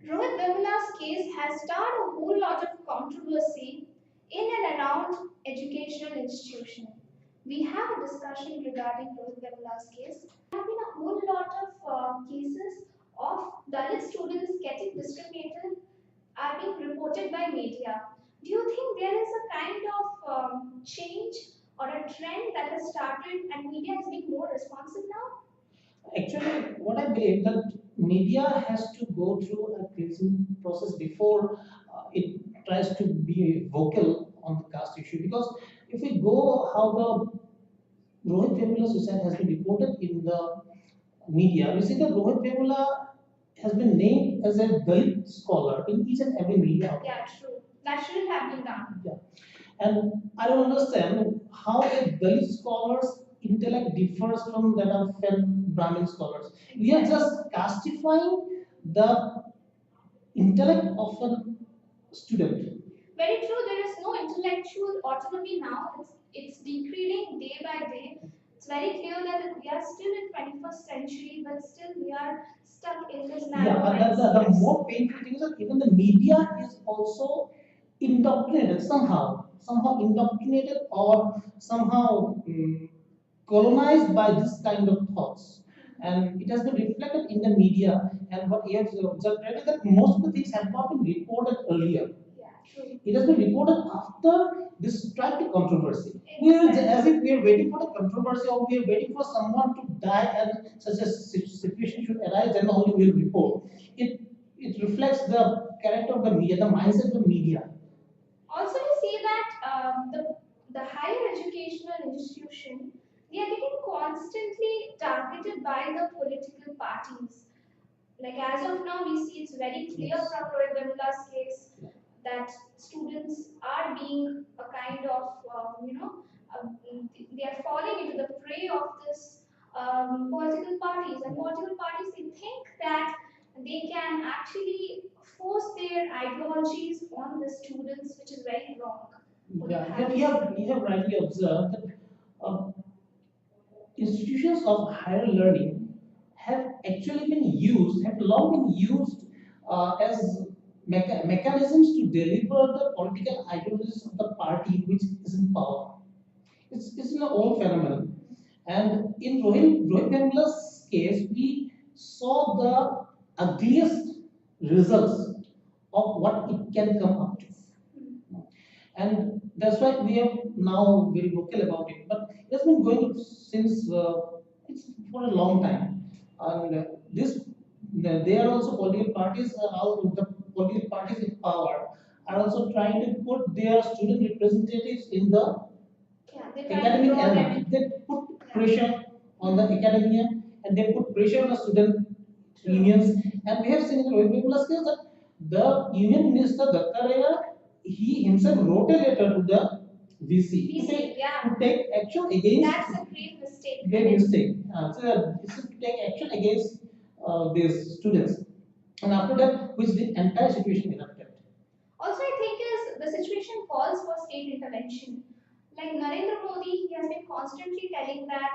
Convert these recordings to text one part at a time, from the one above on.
Rohit Vemula's case has started a whole lot of controversy in and around educational institution. We have a discussion regarding Rohit Vemula's case. There have been a whole lot of cases of Dalit students getting discriminated are being reported by media. Do you think there is a kind of change or a trend that has started and media is being more responsive now? Actually, what I believe that media has to go through a cleansing process before it tries to be vocal on the caste issue. Because if we go how the Rohit Vemula suicide has been reported in the media, we see that Rohit Vemula has been named as a Dalit scholar in each and every media outlet. Yeah, true. That shouldn't have been done. Yeah. And I don't understand how a Dalit scholar's intellect differs from that of a Brahmin scholars. We are just castifying the intellect of a student. Very true. There is no intellectual autonomy now. It's decreasing day by day. It's very clear that we are still in 21st century, but still we are stuck in this narrow. Yeah, but the more painful thing is that even the media is also indoctrinated somehow indoctrinated or somehow colonized by this kind of thoughts. And it has been reflected in the media. And what he has observed is that most of the things have not been reported earlier. Yeah, true. It has been reported after this tragic controversy. We are as if we are waiting for the controversy or we are waiting for someone to die and such a situation should arise, then only we will report. It reflects the character of the media, the mindset of the media. Also, we see that the higher educational institution, they are getting constantly targeted by the political parties. Like as of now, we see it's very clear from Rohit Vemula's case that students are being a kind of, they are falling into the prey of this political parties. And political parties, they think that they can actually force their ideologies on the students, which is very wrong. Yeah, we have rightly observed that institutions of higher learning have actually been used, have long been used as mechanisms to deliver the political ideologies of the party which is in power. It's an old phenomenon. And in Rohit Vemula's case, we saw the ugliest results of what it can come up to. And that's why we are now very vocal about it. But it has been going since it's for a long time. And they are also political parties, all the political parties in power are also trying to put their student representatives in the academic element. They put pressure on the academia and they put pressure on the student unions. And we have seen in Rohit Vemula's case that the union minister Datta, he himself wrote a letter to the VC, to take action against. That's a great mistake. Great mistake. So this is to take action against these students. And after that, which the entire situation erupted. Also, I think is the situation calls for state intervention. Like Narendra Modi, he has been constantly telling that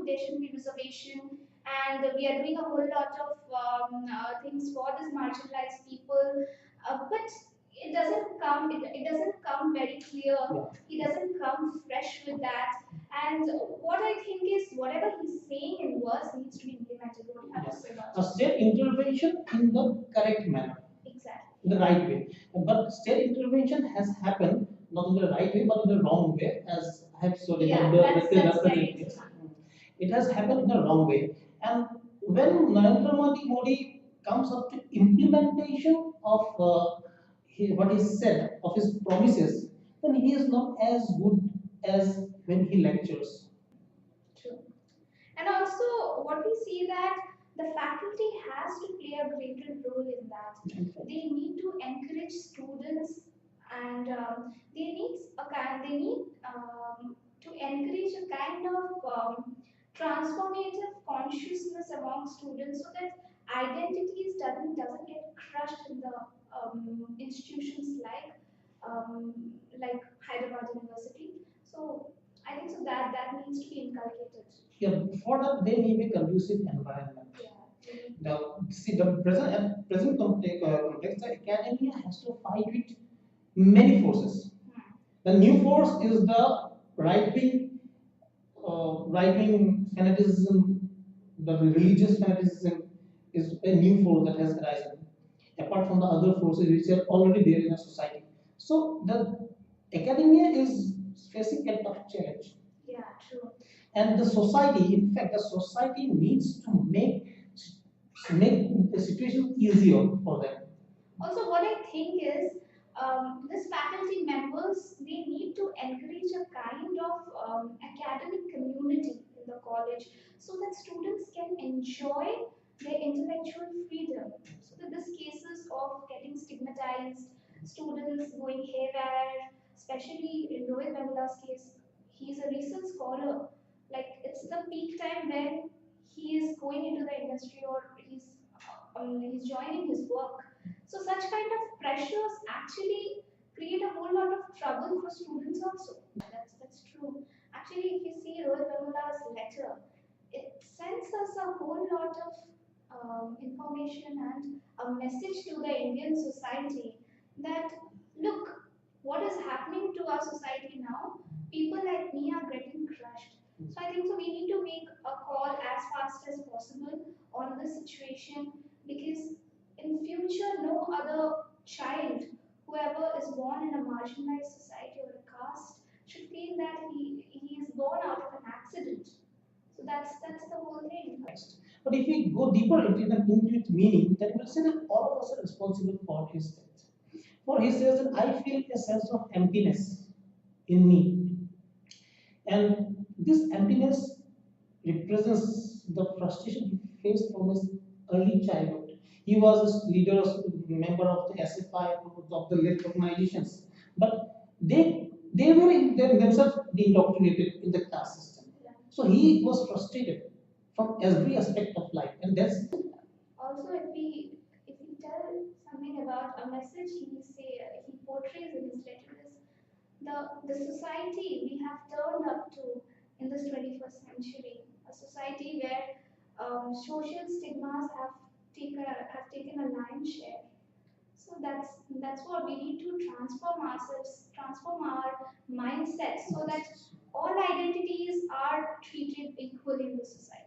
there should be reservation, and we are doing a whole lot of things for these marginalized people. But it doesn't come. It doesn't come very clear. Yeah. He doesn't come fresh with that. And what I think is whatever he's saying in words needs to be implemented. What do you have to say about A state intervention in the correct manner. Exactly. In the right way. But state intervention has happened not in the right way but in the wrong way, as I have studied. Yeah, that's very true. It has happened in the wrong way. And when Narendra Modi comes up to implementation of what he said, of his promises, then he is not as good as when he lectures. True. And also, what we see that the faculty has to play a greater role in that. They need to encourage students, and they need to encourage a kind of transformative consciousness among students, so that identities doesn't get crushed in the institutions like Hyderabad University. So I think so that needs to be inculcated. Yeah, for that, they need a conducive environment. Yeah. The see the present at present context, the academia has to fight with many forces. The new force is the right wing fanaticism, the religious fanaticism is a new force that has arisen, apart from the other forces which are already there in a society. So the academia is facing a tough challenge. Yeah, true. And the society, in fact, the society needs to make the situation easier for them. Also, what I think is this faculty members they need to encourage a kind of academic community in the college so that students can enjoy their intellectual freedom. So that these cases of getting stigmatized, students going haywire, especially in Rohit Vemula's case, he's a recent scholar. Like it's the peak time when he is going into the industry or he's joining his work. So such kind of pressures actually create a whole lot of trouble for students also. That's true. Actually, if you see Rohit Vemula's letter, it sends us a whole lot of information and a message to the Indian society that look, what is happening to our society now? People like me are getting crushed. So I think so we need to make a call as fast as possible on this situation because in future no other child whoever is born in a marginalized society or a caste should feel that he is born out of an accident. So that's the whole thing. But if we go deeper into its meaning, then we'll say that all of us are responsible for his death. For he says that I feel a sense of emptiness in me. And this emptiness represents the frustration he faced from his early childhood. He was a leader, member of the SFI, of the left organizations, but they were in themselves indoctrinated in the caste system. So he was frustrated from every aspect of life, and that's also if we tell something about a message he portrays in his letter is the society we have turned up to in this 21st century, a society where social stigmas have taken a lion's share. So that's what we need to transform ourselves, transform our mindset so that all identities are treated equally in the society.